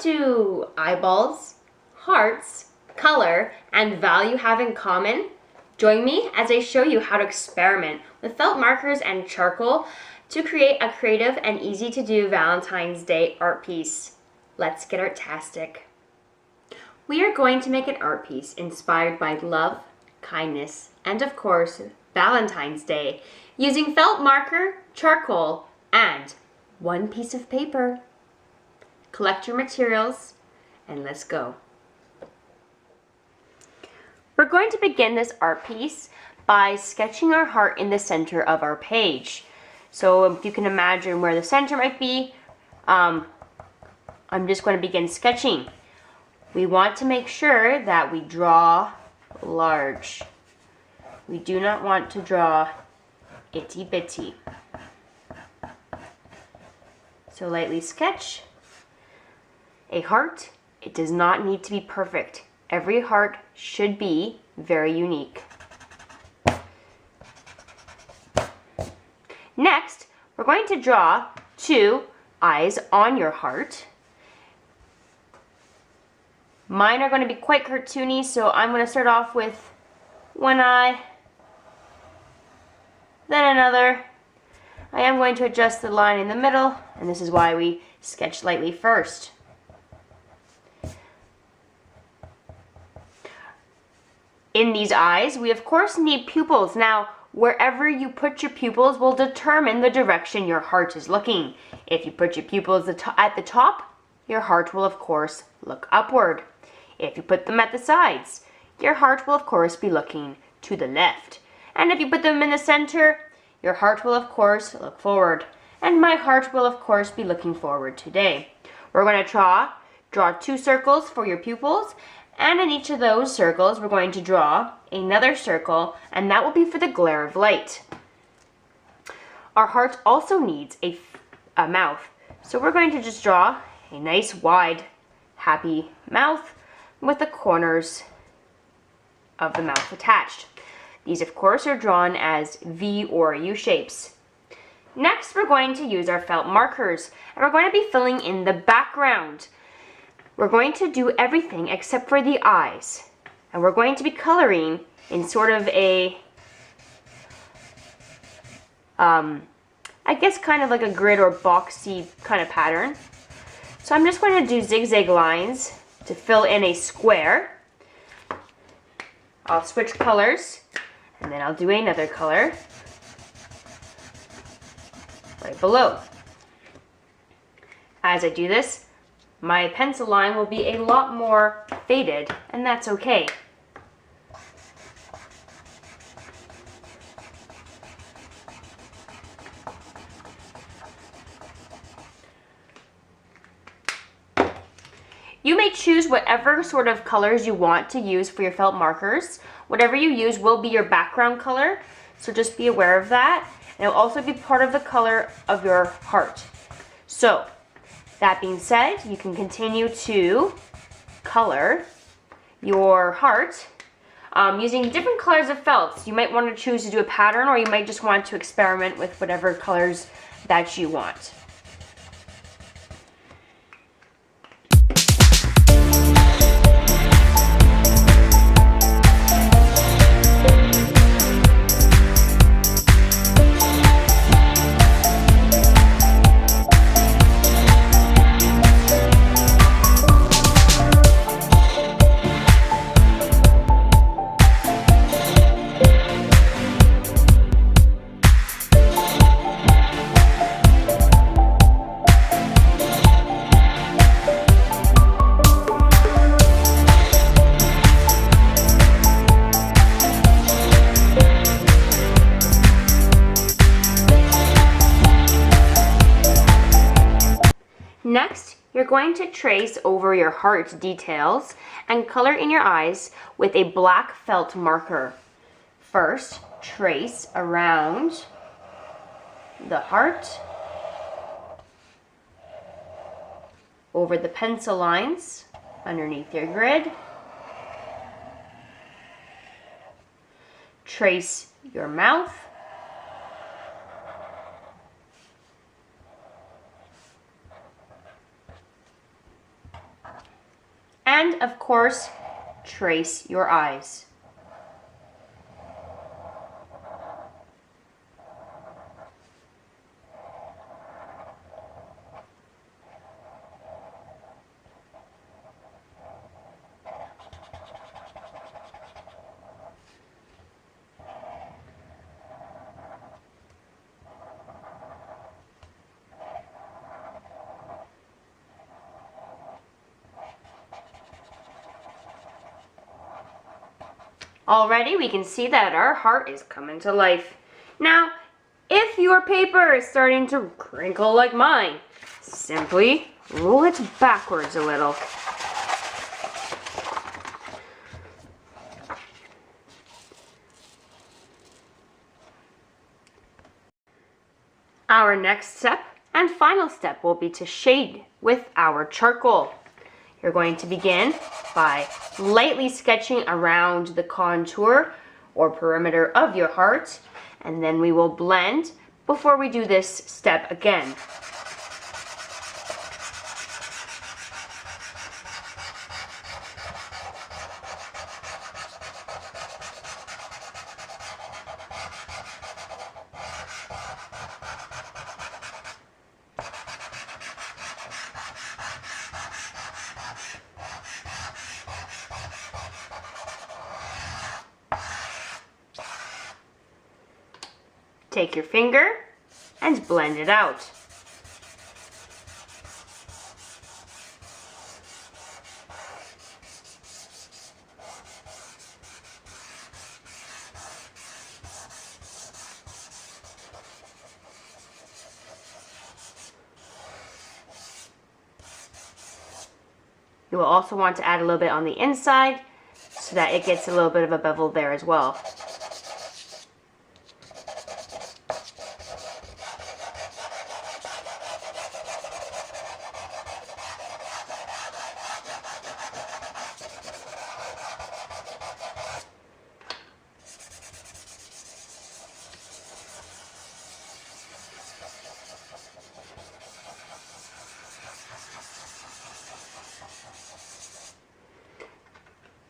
do eyeballs, hearts, color, and value have in common? Join me as I show you how to experiment with felt markers and charcoal to create a creative and easy to do Valentine's Day art piece. Let's get artastic. We are going to make an art piece inspired by love, kindness, and of course, Valentine's Day, using felt marker, charcoal, and one piece of paper. Collect your materials, and let's go. We're going to begin this art piece by sketching our heart in the center of our page. So if you can imagine where the center might be, I'm just going to begin sketching. We want to make sure that we draw large. We do not want to draw itty bitty. So lightly sketch a heart. It does not need to be perfect. Every heart should be very unique. Next, we're going to draw 2 eyes on your heart. Mine are going to be quite cartoony, so I'm going to start off with one eye, then another. I am going to adjust the line in the middle, and this is why we sketch lightly first. In these eyes, we of course need pupils. Now, wherever you put your pupils will determine the direction your heart is looking. If you put your pupils at the top, your heart will of course look upward. If you put them at the sides, your heart will of course be looking to the left. And if you put them in the center, your heart will of course look forward. And my heart will of course be looking forward today. We're going to draw 2 circles for your pupils. And in each of those circles, we're going to draw another circle, and that will be for the glare of light. Our heart also needs a mouth. So we're going to just draw a nice, wide, happy mouth with the corners of the mouth attached. These, of course, are drawn as V or U shapes. Next, we're going to use our felt markers, and we're going to be filling in the background. We're going to do everything except for the eyes. And we're going to be coloring in sort of a, I guess kind of like a grid or boxy kind of pattern. So I'm just going to do zigzag lines to fill in a square. I'll switch colors, and then I'll do another color right below. As I do this, my pencil line will be a lot more faded, and that's okay. You may choose whatever sort of colors you want to use for your felt markers. Whatever you use will be your background color, so just be aware of that. And it will also be part of the color of your heart. So, that being said, you can continue to color your heart using different colors of felts. You might want to choose to do a pattern, or you might just want to experiment with whatever colors that you want. Next, you're going to trace over your heart details and color in your eyes with a black felt marker. First, trace around the heart, over the pencil lines underneath your grid. Trace your mouth. and of course, trace your eyes. Already we can see that our heart is coming to life. Now, if your paper is starting to crinkle like mine, simply roll it backwards a little. Our next step and final step will be to shade with our charcoal. You're going to begin by lightly sketching around the contour or perimeter of your heart, and then we will blend before we do this step again. Take your finger and blend it out. You will also want to add a little bit on the inside so that it gets a little bit of a bevel there as well.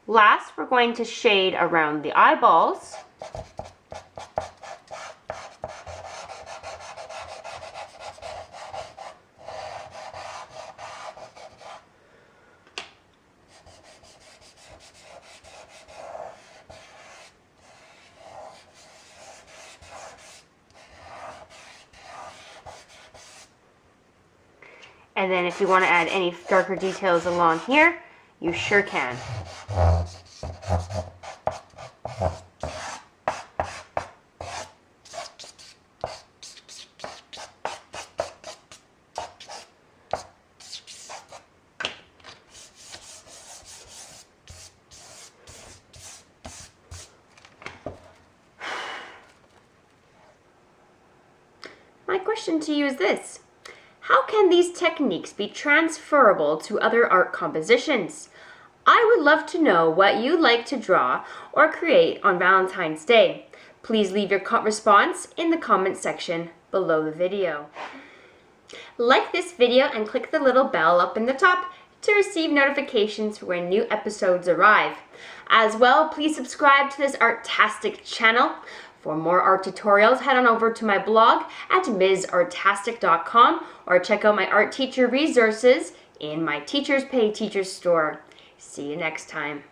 Last, we're going to shade around the eyeballs. And then if you want to add any darker details along here, you sure can. My question to you is this: how can these techniques be transferable to other art compositions? I would love to know what you'd like to draw or create on Valentine's Day. Please leave your response in the comment section below the video. Like this video and click the little bell up in the top to receive notifications for when new episodes arrive. As well, please subscribe to this Artastic channel. For more art tutorials, head on over to my blog at msartastic.com or check out my art teacher resources in my Teachers Pay Teachers store. See you next time.